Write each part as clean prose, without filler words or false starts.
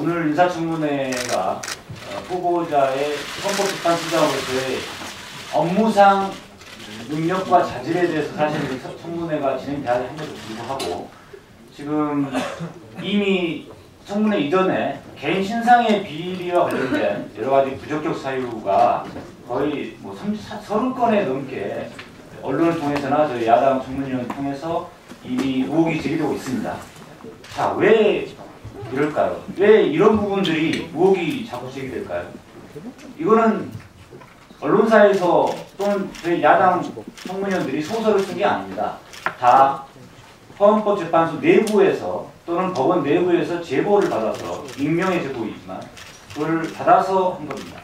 오늘 인사청문회가 후보자의 헌법재판소장으로서의 업무상 능력과 자질에 대해서 사실 청문회가 진행되었는데도 불구하고 지금 이미 청문회 이전에 개인 신상의 비리와 관련된 여러 가지 부적격 사유가 거의 뭐 30건에 넘게 언론을 통해서나 저희 야당 청문위원을 통해서 이미 의혹이 제기되고 있습니다. 자, 왜 이럴까요? 왜 이런 부분들이 의혹이 자꾸 제기될까요? 이거는 언론사에서 또는 저희 야당 청문위원들이 소설을 쓴 게 아닙니다. 다 헌법재판소 내부에서 또는 법원 내부에서 제보를 받아서 익명의 제보이지만 그걸 받아서 한 겁니다.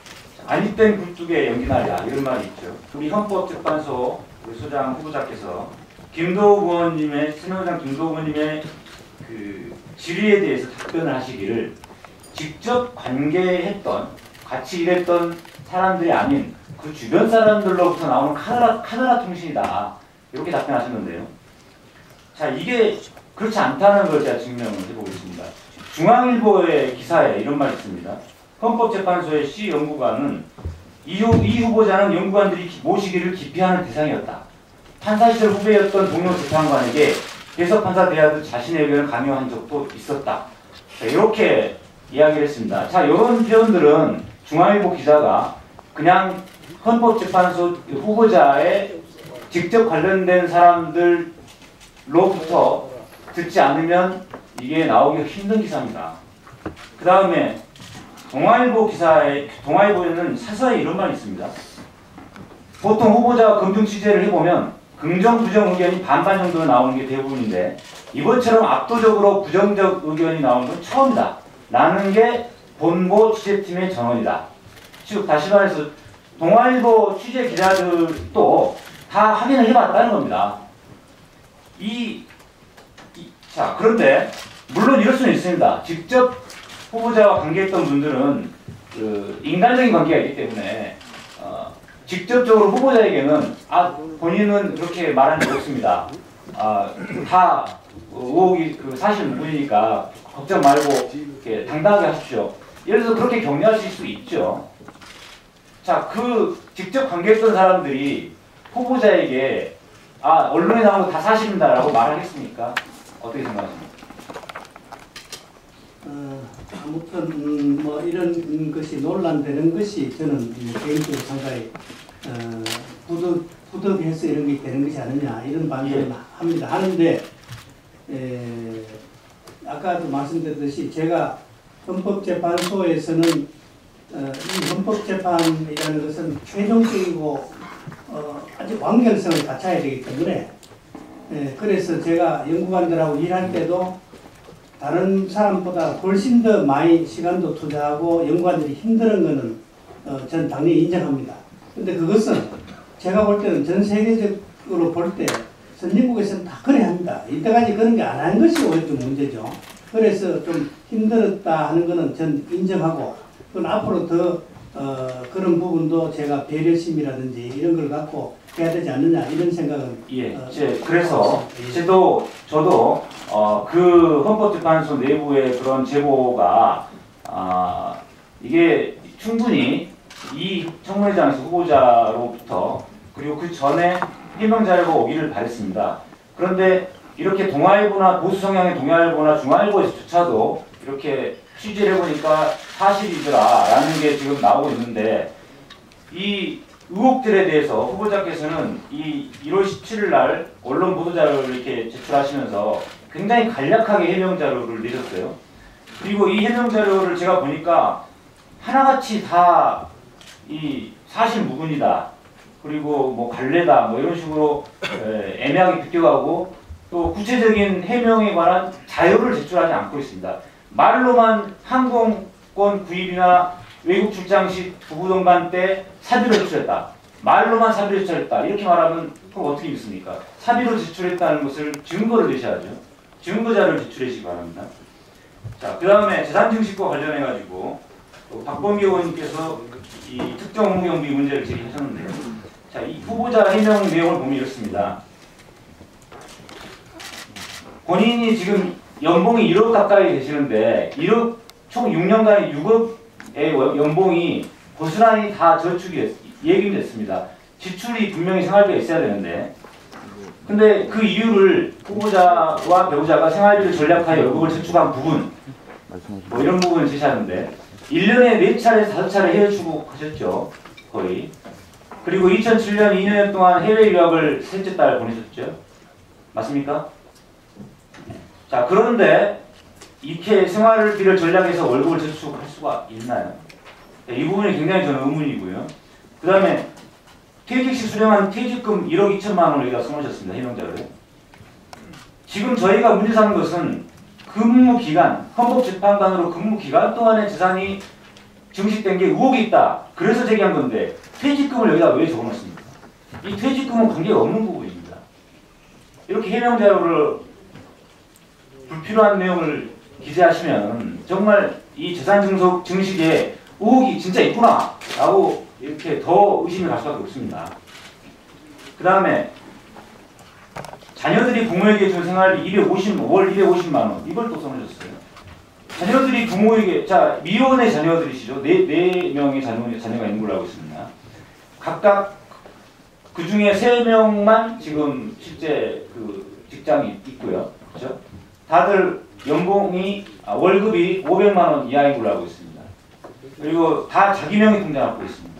안입된 굴뚝에 연기나랴 이런 말이 있죠. 우리 헌법재판소 우리 소장 후보자께서 김도욱 의원님의 새누리당 김도욱 의원님의 그 질의에 대해서 답변을 하시기를 직접 관계했던 같이 일했던 사람들이 아닌 그 주변 사람들로부터 나오는 카더라 통신이다 이렇게 답변하셨는데요. 자, 이게 그렇지 않다는 걸 제가 증명을 해보겠습니다. 중앙일보의 기사에 이런 말이 있습니다. 헌법재판소의 C 연구관은 이 후보자는 연구관들이 모시기를 기피하는 대상이었다. 판사 시절 후배였던 동료 재판관에게 배석판사 대하듯 자신의 의견을 강요한 적도 있었다. 자, 이렇게 이야기를 했습니다. 자, 이런 표현들은 중앙일보 기자가 그냥 헌법재판소 후보자에 직접 관련된 사람들로부터 듣지 않으면 이게 나오기가 힘든 기사입니다. 그 다음에 동아일보에는 사서에 이런 말이 있습니다. 보통 후보자 검증 취재를 해보면 긍정, 부정 의견이 반반 정도로 나오는 게 대부분인데 이번처럼 압도적으로 부정적 의견이 나오는 건 처음이다. 라는 게 본보 취재팀의 전언이다. 즉 다시 말해서 동아일보 취재 기자들도 다 확인을 해봤다는 겁니다. 자, 그런데 물론 이럴 수는 있습니다. 직접 후보자와 관계했던 분들은 그 인간적인 관계가 있기 때문에 직접적으로 후보자에게는 본인은 그렇게 말한 적 없습니다. 다 의혹이 그 사실 무근이니까 걱정 말고 이렇게 당당하게 하십시오. 예를 들어서 그렇게 격려하실 수 있죠. 자, 그 직접 관계했던 사람들이 후보자에게 언론에 나온 거 다 사실입니다라고 말하겠습니까? 어떻게 생각하십니까? 아무튼 뭐 이런 것이 논란되는 것이 저는 개인적으로 상당히 부득해서 이런 게 되는 것이 아니냐 이런 반대를 합니다. 하는데 아까도 말씀드렸듯이 제가 헌법재판소에서는 이 헌법재판이라는 것은 최종적이고 아주 완결성을 갖춰야 되기 때문에 그래서 제가 연구관들하고 일할 때도 다른 사람보다 훨씬 더 많이 시간도 투자하고 연구관들이 힘든 거는 전 당연히 인정합니다. 근데 그것은 제가 볼 때는 전 세계적으로 볼 때 선진국에서는 다 그래 합니다. 이때까지 그런 게 안 한 것이 오히려 좀 문제죠. 그래서 좀 힘들었다 하는 거는 전 인정하고 그건 앞으로 더 그런 부분도 제가 배려심이라든지 이런 걸 갖고 해야 되지 않느냐 이런 생각은 그래서 저도 그 헌법재판소 내부의 그런 제보가 이게 충분히 이 청문회장에서 후보자로부터 그리고 그 전에 해명 자료가 오기를 바랬습니다. 그런데 이렇게 동아일보나 보수 성향의 동아일보나 중앙일보에서조차도 이렇게 취재를 해보니까 사실이더라라는 게 지금 나오고 있는데 이 의혹들에 대해서 후보자께서는 이 1월 17일 날 언론 보도자료를 이렇게 제출하시면서 굉장히 간략하게 해명 자료를 내셨어요. 그리고 이 해명 자료를 제가 보니까 하나같이 다 이 사실 무근이다. 그리고 뭐 관례다. 뭐 이런 식으로 애매하게 비껴가고 또 구체적인 해명에 관한 자료를 제출하지 않고 있습니다. 말로만 항공권 구입이나 외국 출장 시 부부 동반 때 사비로 제출했다. 말로만 사비로 제출했다. 이렇게 말하면 그럼 어떻게 믿습니까? 사비로 제출했다는 것을 증거를 내셔야죠. 증거 자료를 제출해 주시기 바랍니다. 자, 그 다음에 재산증식과 관련해가지고 박범계 의원님께서 이 특정 업무경비 문제를 제기하셨는데요. 자, 이 후보자 해명 내용을 보면 이렇습니다. 본인이 지금 연봉이 1억 가까이 되시는데 1억 총 6년간에 6억의 연봉이 고스란히 다 저축이 예금됐습니다. 지출이 분명히 생활비가 있어야 되는데, 근데 그 이유를 후보자와 배우자가 생활비를 전략하여 월급을 저축한 부분, 뭐 이런 부분을 제시하는데 1년에 4차례에서 5차례 해외 출국하셨죠, 거의. 그리고 2007년 2년 동안 해외 유학을 셋째 딸 보내셨죠, 맞습니까? 자, 그런데 이렇게 생활비를 전략해서 월급을 저축할 수가 있나요? 이 부분이 굉장히 저는 의문이고요. 그 다음에 퇴직 시 수령한 퇴직금 1억 2천만 원을 여기다 써놓으셨습니다. 해명자를. 지금 저희가 문제 삼는 것은 근무기간, 헌법재판관으로 근무기간 동안의 재산이 증식된 게 의혹이 있다. 그래서 제기한 건데 퇴직금을 여기다 왜 적어놨습니까? 이 퇴직금은 관계가 없는 부분입니다. 이렇게 해명자료를 불필요한 내용을 기재하시면 정말 이 재산 증식에 의혹이 진짜 있구나 라고 이렇게 더 의심이 갈 수밖에 없습니다. 그 다음에 자녀들이 부모에게 준 생활비 월 250만 원, 이걸 또 써놓으셨어요. 자녀들이 부모에게, 자, 미혼의 자녀들이시죠. 네 명의 자녀가 있는 걸로 알고 있습니다. 각각 그 중에 3명만 지금 실제 그 직장이 있고요. 그렇죠? 다들 연봉이, 월급이 500만 원 이하인 걸로 알고 있습니다. 그리고 다 자기 명의 통장을 갖고 있습니다.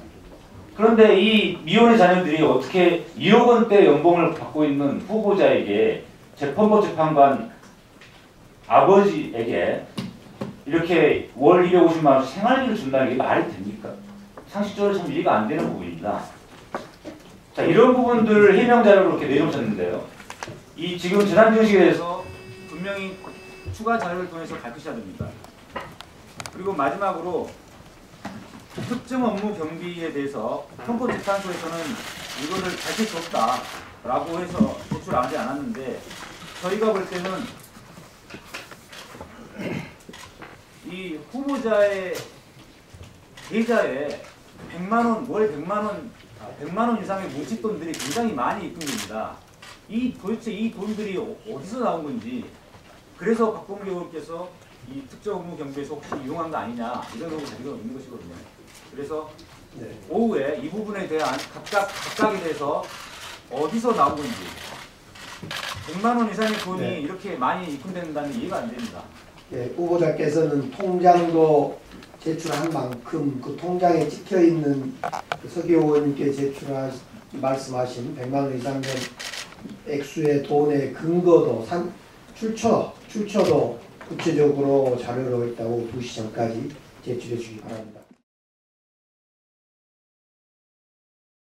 그런데 이 미혼의 자녀들이 어떻게 1억 원대 연봉을 받고 있는 후보자에게 헌법재판관 아버지에게 이렇게 월 250만 원 생활비를 준다는 게 말이 됩니까? 상식적으로 참 이해가 안 되는 부분입니다. 자, 이런 부분들을 해명자료로 이렇게 내놓으셨는데요. 이 지금 재산 증식에 대해서 분명히 추가 자료를 통해서 밝히셔야 됩니다. 그리고 마지막으로 특정 업무 경비에 대해서 헌법재판소에서는 이거를 밝힐 수 없다라고 해서 제출하지 않았는데, 저희가 볼 때는 이 후보자의 계좌에 100만 원, 월 100만 원 이상의 뭉칫돈들이 굉장히 많이 입금됩니다. 도대체 이 돈들이 어디서 나온 건지, 그래서 박범계 의원께서 이 특정 업무 경비에서 혹시 이용한 거 아니냐 이런 의혹을 가지고 있는 것이거든요. 그래서 오후에 이 부분에 대한 각각에 대해서 어디서 나온 건지, 100만 원 이상의 돈이 이렇게 많이 입금된다는 이해가 안 됩니다. 후보자께서는 통장도 제출한 만큼 그 통장에 찍혀있는 서기 의원님께 말씀하신 100만 원 이상 된 액수의 돈의 근거도 출처도 구체적으로 자료로 있다고 2시 전까지 제출해 주기 바랍니다.